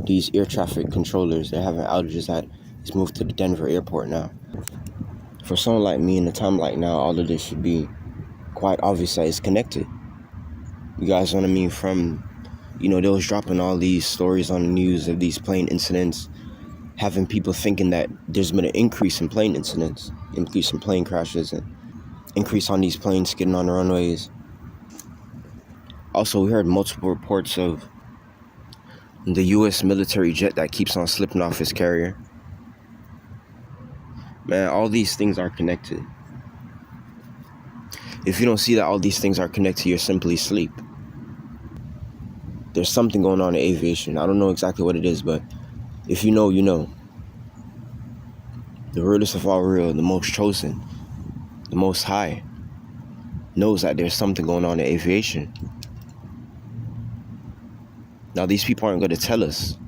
these air traffic controllers, they're having outages that is moved to the Denver airport now. For someone like me in a time like now, all of this should be quite obvious that it's connected. You guys know what I mean? From, they was dropping all these stories on the news of these plane incidents, having people thinking that there's been an increase in plane incidents, increase in plane crashes, and increase on these planes skidding on the runways. Also, we heard multiple reports of the U.S. military jet that keeps on slipping off its carrier. Man, all these things are connected. If you don't see that all these things are connected, you're simply asleep. There's something going on in aviation. I don't know exactly what it is, but if you know, you know. The realest of all real, the most chosen, the most high, knows that there's something going on in aviation. Now, these people aren't going to tell us.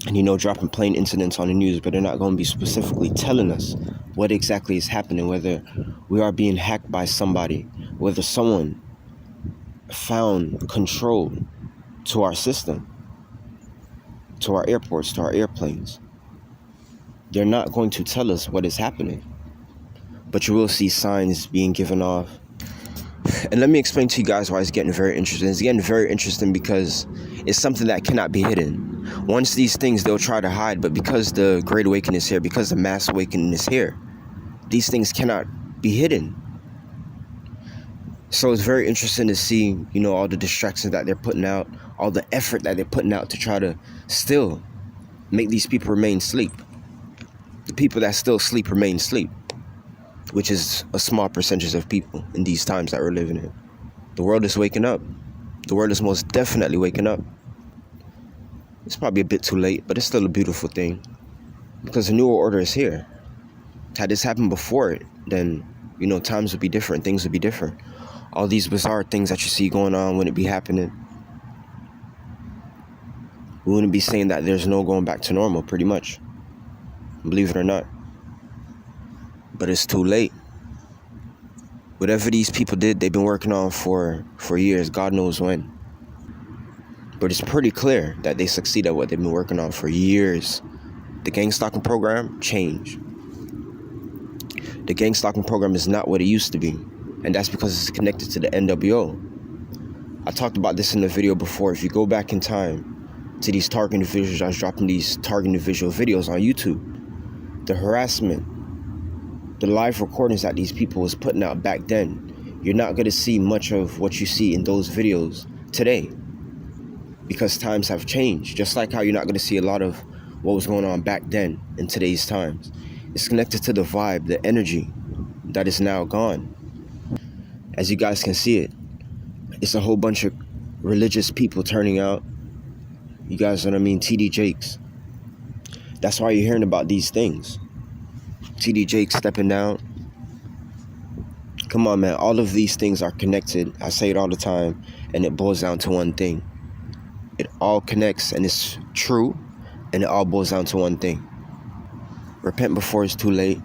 And, dropping plane incidents on the news, but they're not going to be specifically telling us what exactly is happening, whether we are being hacked by somebody, whether someone found control to our system, to our airports, to our airplanes. They're not going to tell us what is happening, but you will see signs being given off. And let me explain to you guys why it's getting very interesting. It's getting very interesting because it's something that cannot be hidden. Once these things, they'll try to hide, but because the Great Awakening is here, because the Mass Awakening is here, these things cannot be hidden. So it's very interesting to see, all the distractions that they're putting out, all the effort that they're putting out to try to still make these people remain asleep. The people that still sleep remain asleep, which is a small percentage of people in these times that we're living in. The world is waking up. The world is most definitely waking up. It's probably a bit too late, but it's still a beautiful thing because the new order is here. Had this happened before it, then, times would be different. Things would be different. All these bizarre things that you see going on wouldn't be happening. We wouldn't be saying that there's no going back to normal, pretty much. Believe it or not. But it's too late. Whatever these people did, they've been working on for years, God knows when. But it's pretty clear that they succeed at what they've been working on for years. The gang stalking program changed. The gang stalking program is not what it used to be. And that's because it's connected to the NWO. I talked about this in the video before. If you go back in time to these target individuals, I was dropping these target individual videos on YouTube. The harassment, the live recordings that these people was putting out back then, you're not going to see much of what you see in those videos today. Because times have changed. Just like how you're not going to see a lot of what was going on back then in today's times. It's connected to the vibe, the energy that is now gone. As you guys can see it, it's a whole bunch of religious people turning out. You guys know what I mean? TD Jakes. That's why you're hearing about these things. TD Jakes stepping down. Come on, man. All of these things are connected. I say it all the time, and it boils down to one thing. It all connects, and it's true, and it all boils down to one thing. Repent before it's too late.